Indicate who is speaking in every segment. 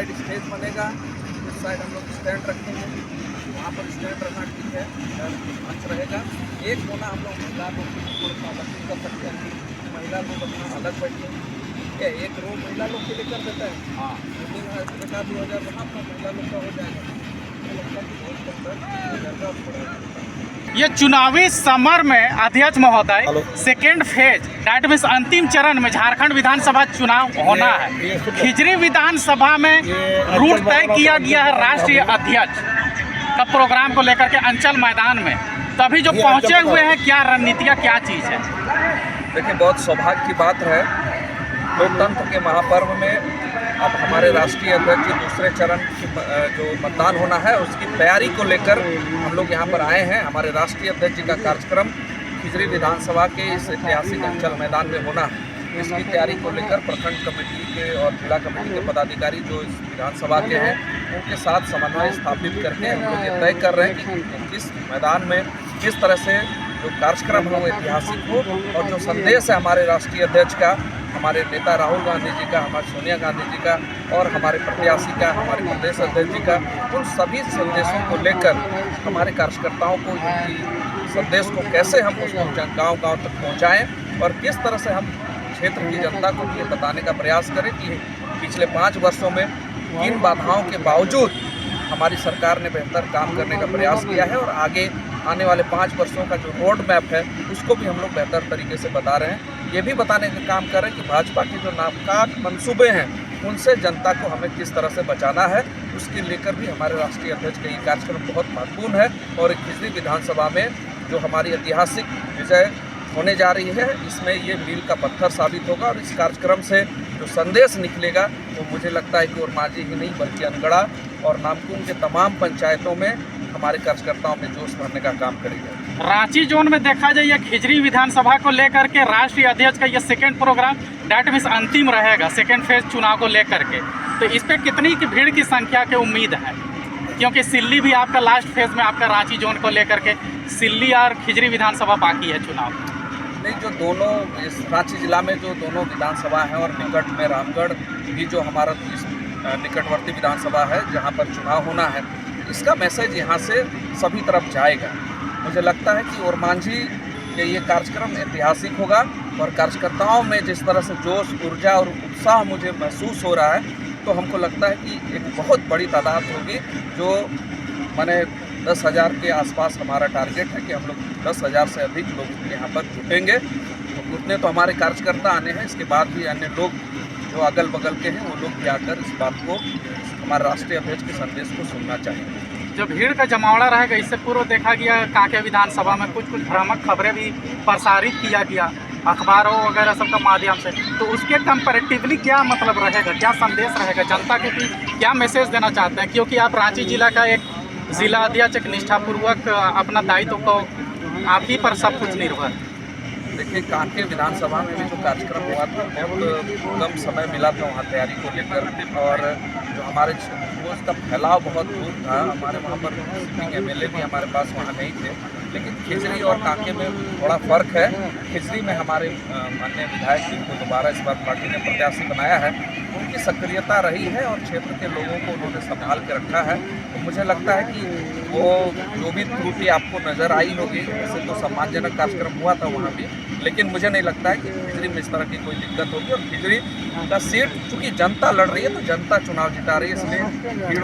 Speaker 1: Side stage बनेगा, इस side हम लोग स्टैंड रखेंगे, वहाँ पर स्टैंड रखना ठीक है, मंच रहेगा। एक कोना हम लोग महिला लोग थोड़ा सा अलग कर सकते हैं, महिला लोग अपना अलग बैठे, ठीक है। एक रो महिला लोग के लिए कर देते हैं, हाँ 2,000 वहाँ पर महिला लोग का हो जाएगा।
Speaker 2: ये चुनावी समर में अध्यक्ष महोदय सेकेंड फेज दैट मीन्स अंतिम चरण में झारखंड विधानसभा चुनाव होना है। खिजरी विधानसभा में रूट तय किया गया है राष्ट्रीय अध्यक्ष का प्रोग्राम को लेकर के अंचल मैदान में, तभी जो पहुंचे हुए हैं क्या रणनीतियाँ क्या चीज़ है?
Speaker 1: देखिए, बहुत सौभाग्य की बात है, लोकतंत्र के महापर्व में अब हमारे राष्ट्रीय अध्यक्ष जी दूसरे चरण की जो मतदान होना है उसकी तैयारी को लेकर हम लोग यहाँ पर आए हैं। हमारे राष्ट्रीय अध्यक्ष जी का कार्यक्रम खिजरी विधानसभा के इस ऐतिहासिक अंचल मैदान में होना है, इसकी तैयारी को लेकर प्रखंड कमेटी के और जिला कमेटी के पदाधिकारी जो इस विधानसभा के हैं उनके साथ समन्वय स्थापित करके हम लोग ये तय कर रहे हैं कि इस मैदान में किस तरह से जो कार्यक्रम है वो ऐतिहासिक हो और जो संदेश है हमारे राष्ट्रीय अध्यक्ष का, हमारे नेता राहुल गांधी जी का, हमारे सोनिया गांधी जी का और हमारे प्रत्याशी का, हमारे प्रदेश अध्यक्ष जी का, उन सभी संदेशों को लेकर हमारे कार्यकर्ताओं को संदेश को कैसे हम उसको गांव-गांव तक पहुंचाएं और किस तरह से हम क्षेत्र की जनता को ये बताने का प्रयास करें कि पिछले 5 वर्षों में किन बाधाओं के बावजूद हमारी सरकार ने बेहतर काम करने का प्रयास किया है और आगे आने वाले 5 वर्षों का जो रोड मैप है उसको भी हम लोग बेहतर तरीके से बता रहे हैं। ये भी बताने का काम कर रहे हैं कि भाजपा के जो नाकाम मंसूबे हैं उनसे जनता को हमें किस तरह से बचाना है, उसके लेकर भी हमारे राष्ट्रीय अध्यक्ष का ये कार्यक्रम बहुत महत्वपूर्ण है। और खिजरी विधानसभा में जो हमारी ऐतिहासिक विजय होने जा रही है इसमें ये मील का पत्थर साबित होगा और इस कार्यक्रम से जो संदेश निकलेगा वो मुझे लगता है कि ओरमांझी ही नहीं बल्कि अनगढ़ा और नामकुम के तमाम पंचायतों में हमारे कार्यकर्ताओं में जोश भरने का काम करेगा।
Speaker 2: रांची जोन में देखा जाए ये खिजरी विधानसभा को लेकर के राष्ट्रीय अध्यक्ष का ये सेकेंड प्रोग्राम डैट मीन्स अंतिम रहेगा सेकेंड फेज चुनाव को लेकर के, तो इस पर कितनी की भीड़ की संख्या की उम्मीद है? क्योंकि सिल्ली भी आपका लास्ट फेज में आपका रांची जोन को लेकर के सिल्ली और खिजरी विधानसभा बाकी है चुनाव।
Speaker 1: नहीं, जो दोनों इस रांची जिला में जो दोनों विधानसभा हैं और निकट में रामगढ़ भी जो हमारा निकटवर्ती विधानसभा है जहां पर चुनाव होना है, इसका मैसेज यहां से सभी तरफ जाएगा। मुझे लगता है कि ओरमांझी के ये कार्यक्रम ऐतिहासिक होगा और कार्यकर्ताओं में जिस तरह से जोश, ऊर्जा और उत्साह मुझे महसूस हो रहा है तो हमको लगता है कि एक बहुत बड़ी तादाद होगी जो माने 10,000 के आसपास हमारा टारगेट है कि हम लोग 10,000 से अधिक लोग यहाँ पर जुटेंगे। तो उतने तो हमारे कार्यकर्ता आने हैं, इसके बाद भी अन्य लोग जो अगल बगल के हैं वो लोग भी आकर इस बात को हमारे राष्ट्रीय अध्यक्ष के संदेश को सुनना चाहिए।
Speaker 2: जो भीड़ का जमावड़ा रहेगा इससे पूर्व देखा गया कांके विधानसभा में कुछ भ्रामक खबरें भी प्रसारित किया गया अखबारों वगैरह सब का माध्यम से, तो उसके कंपैरेटिवली क्या मतलब रहेगा, क्या संदेश रहेगा जनता के बीच, क्या मैसेज देना चाहते हैं? क्योंकि आप रांची जिला का एक जिला अध्यक्ष एक निष्ठापूर्वक अपना दायित्व को आप ही पर सब कुछ निर्भर।
Speaker 1: देखिए, कांके विधानसभा में भी जो कार्यक्रम हुआ था बहुत कम समय मिला था वहाँ तैयारी को लेकर और जो हमारे उसका फैलाव बहुत दूर था। हमारे वहाँ पर MLA भी हमारे पास वहाँ नहीं थे, लेकिन खिजरी और कांके में थोड़ा फर्क है। खिजरी में हमारे माननीय विधायक जी को दोबारा इस बार पार्टी ने प्रत्याशी बनाया है, उनकी सक्रियता रही है और क्षेत्र के लोगों को उन्होंने संभाल के रखा है। तो मुझे लगता है कि वो जो भी त्रुटि आपको नज़र आई होगी, वैसे तो सम्मानजनक कार्यक्रम हुआ था वहाँ भी, लेकिन मुझे नहीं लगता है कि खिजरी में इस तरह की कोई दिक्कत होगी। और खिजरी का सीट चूँकि जनता लड़ रही है तो जनता चुनाव जिता रही है, इसलिए भीड़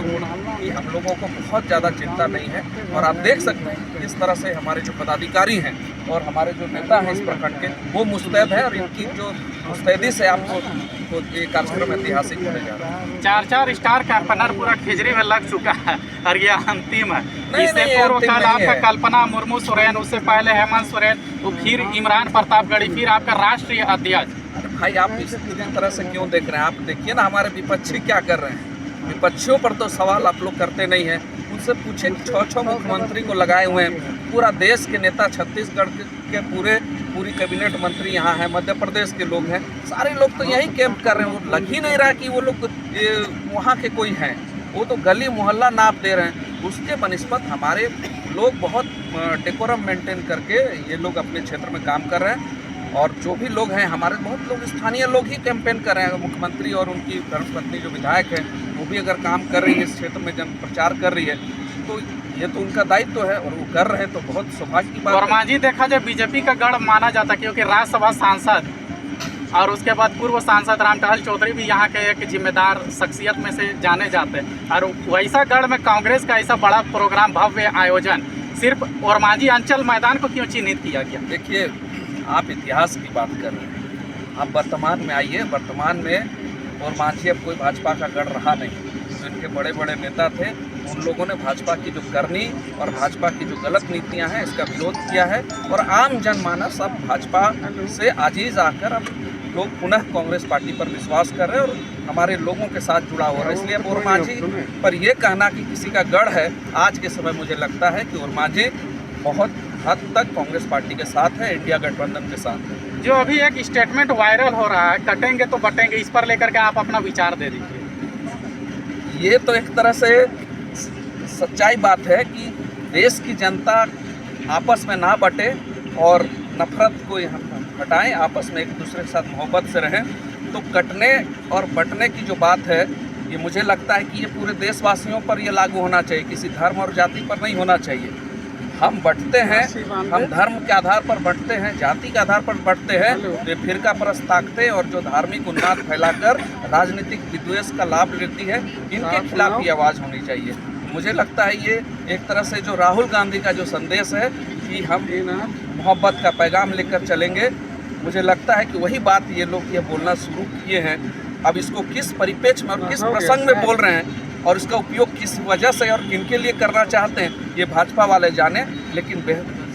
Speaker 1: की हम लोगों को बहुत ज़्यादा चिंता नहीं है। और आप देख सकते हैं किस तरह से हमारे जो पदाधिकारी हैं और हमारे जो नेता हैं इस प्रखंड के वो मुस्तैद हैं और इनकी जो मुस्तैदी से आपको तो ये कार्यक्रम ऐतिहासिक होने जा रहा है।
Speaker 2: 4 स्टार कैंपेनर पूरा खिजरी में लग चुका है और ये अंतिम है। इससे पूर्व कल आपका कल्पना मुर्मू सोरेन, उससे पहले हेमंत सोरेन, तो फिर इमरान प्रतापगढ़ी, फिर आपका राष्ट्रीय अध्यक्ष।
Speaker 1: अरे भाई, आप इस तरह से क्यों देख रहे हैं? आप देखिए ना हमारे विपक्षी क्या कर रहे हैं। विपक्षियों पर तो सवाल आप लोग करते नहीं हैं। उनसे पूछे कि 6 मुख्यमंत्री को लगाए हुए हैं, पूरा देश के नेता छत्तीसगढ़ के पूरी कैबिनेट मंत्री यहाँ हैं, मध्य प्रदेश के लोग हैं, सारे लोग तो यही कैंप कर रहे हैं। वो लग ही नहीं रहा कि वो लोग वहाँ के कोई हैं, वो तो गली मोहल्ला नाप दे रहे हैं। उसके बनिस्बत हमारे लोग बहुत डेकोरम मेंटेन करके ये लोग अपने क्षेत्र में काम कर रहे हैं। और जो भी लोग हैं हमारे बहुत लोग स्थानीय लोग ही कैंपेन कर रहे हैं। मुख्यमंत्री और उनकी धर्मपत्नी जो विधायक हैं वो भी अगर काम कर रही है इस क्षेत्र में, जन प्रचार कर रही है, तो ये तो उनका दायित्व है और वो कर रहे हैं, तो बहुत सौभाग्य की बात है।
Speaker 2: वर्मा जी, देखा जाए बीजेपी का गढ़ माना जाता है, क्योंकि राज्यसभा सांसद और उसके बाद पूर्व सांसद रामटहल चौधरी भी यहाँ के एक जिम्मेदार शख्सियत में से जाने जाते हैं। और वैसा गढ़ में कांग्रेस का ऐसा बड़ा प्रोग्राम, भव्य आयोजन सिर्फ वर्माजी अंचल मैदान को क्यों चिन्हित किया गया?
Speaker 1: देखिए, आप इतिहास की बात कर रहे हैं, आप वर्तमान में आइए। वर्तमान में वर्माजी अब कोई भाजपा का गढ़ रहा नहीं। जो इनके बड़े बड़े नेता थे, उन लोगों ने भाजपा की जो करनी और भाजपा की जो गलत नीतियां हैं, इसका विरोध किया है। और आम जनमानस अब भाजपा से आजीज आकर अब लोग पुनः कांग्रेस पार्टी पर विश्वास कर रहे हैं और हमारे लोगों के साथ जुड़ा हुआ है। इसलिए वर्माजी पर यह कहना कि किसी का गढ़ है, आज के समय मुझे लगता है कि वर्माजी बहुत हद तक कांग्रेस पार्टी के साथ है, इंडिया गठबंधन के साथ है।
Speaker 2: जो अभी एक स्टेटमेंट वायरल हो रहा है, कटेंगे तो बटेंगे, इस पर लेकर के आप अपना विचार दे दीजिए।
Speaker 1: ये तो एक तरह से सच्चाई बात है कि देश की जनता आपस में ना बटे और नफरत को हटाएं, आपस में एक दूसरे के साथ मोहब्बत से रहें। तो कटने और बटने की जो बात है, ये मुझे लगता है कि ये पूरे देशवासियों पर ये लागू होना चाहिए, किसी धर्म और जाति पर नहीं होना चाहिए। हम बंटते हैं, हम धर्म के आधार पर बंटते हैं, जाति के आधार पर बंटते हैं, तो फिरका परस्त ताकतें और जो धार्मिक उन्माद फैलाकर राजनीतिक विद्वेष का लाभ लेती है, इनके खिलाफ ये आवाज़ होनी चाहिए। मुझे लगता है ये एक तरह से जो राहुल गांधी का जो संदेश है कि हम मोहब्बत का पैगाम लेकर चलेंगे, मुझे लगता है कि वही बात ये लोग ये बोलना शुरू किए हैं। अब इसको किस परिप्रेक्ष्य में और किस प्रसंग में बोल रहे हैं और इसका उपयोग किस वजह से और किनके लिए करना चाहते हैं, ये भाजपा वाले जाने। लेकिन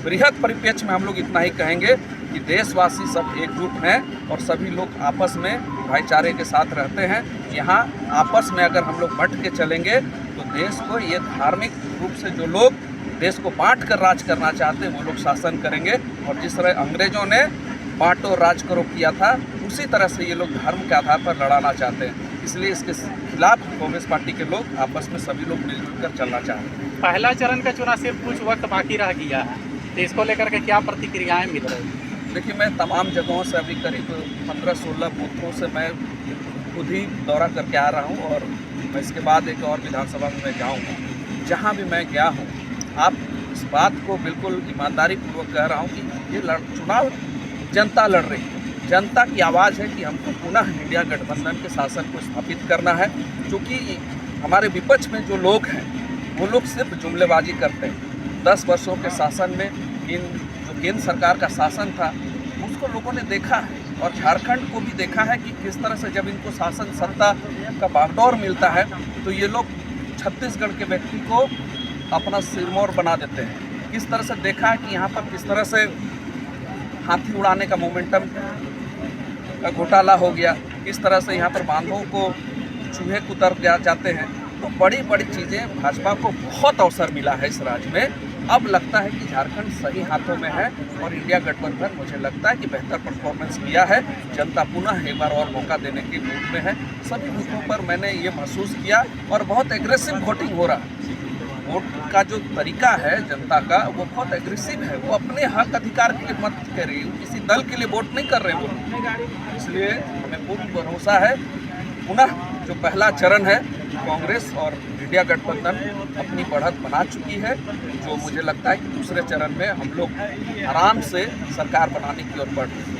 Speaker 1: बृहद परिप्रेक्ष्य में हम लोग इतना ही कहेंगे कि देशवासी सब एकजुट हैं और सभी लोग आपस में भाईचारे के साथ रहते हैं। यहाँ आपस में अगर हम लोग बंट के चलेंगे तो देश को, ये धार्मिक रूप से जो लोग देश को बांट कर राज करना चाहते हैं, वो लोग शासन करेंगे। और जिस तरह अंग्रेजों ने बांटो राज करो किया था, उसी तरह से ये लोग धर्म के आधार पर लड़ाना चाहते हैं। इसलिए इसके खिलाफ कांग्रेस पार्टी के लोग आपस में सभी लोग मिलजुल कर चलना चाहते हैं।
Speaker 2: पहला चरण का चुनाव सिर्फ कुछ वक्त बाकी रह गया है, तो इसको लेकर के क्या प्रतिक्रियाएं मिल रही हैं?
Speaker 1: देखिए, मैं तमाम जगहों से अभी करीब 15-16 बूथों से मैं खुद ही दौरा करके आ रहा हूँ और मैं इसके बाद एक और विधानसभा में मैं जाऊँगा। जहाँ भी मैं गया हूँ, आप इस बात को बिल्कुल ईमानदारी पूर्वक कह रहा हूँ कि ये चुनाव जनता लड़ रही है। जनता की आवाज़ है कि हमको पुनः इंडिया गठबंधन के शासन को स्थापित करना है। क्योंकि हमारे विपक्ष में जो लोग हैं, वो लोग सिर्फ जुमलेबाजी करते हैं। 10 वर्षों के शासन में जो केंद्र सरकार का शासन था, उसको लोगों ने देखा है और झारखंड को भी देखा है कि किस तरह से जब इनको शासन सत्ता का बागडोर मिलता है, तो ये लोग छत्तीसगढ़ के व्यक्ति को अपना सिरमौर बना देते हैं। किस तरह से देखा है कि यहाँ पर किस तरह से हाथी उड़ाने का मोमेंटम का घोटाला हो गया, किस तरह से यहाँ पर बांधों को चूहे कुतर जाते हैं। तो बड़ी बड़ी चीज़ें, भाजपा को बहुत अवसर मिला है इस राज्य में। अब लगता है कि झारखंड सही हाथों में है और इंडिया गठबंधन मुझे लगता है कि बेहतर परफॉर्मेंस किया है। जनता पुनः एक बार और मौका देने की मूड में है। सभी बूथों पर मैंने ये महसूस किया और बहुत एग्रेसिव वोटिंग हो रहा है। वोट का जो तरीका है जनता का, वो बहुत एग्रेसिव है। वो अपने हक अधिकार के लिए मत कर रही है, किसी दल के लिए वोट नहीं कर रहे हैं। इसलिए हमें पूर्ण भरोसा है, पुनः जो पहला चरण है, कांग्रेस और इंडिया गठबंधन अपनी बढ़त बना चुकी है। जो मुझे लगता है कि दूसरे चरण में हम लोग आराम से सरकार बनाने की ओर बढ़ रहे हैं।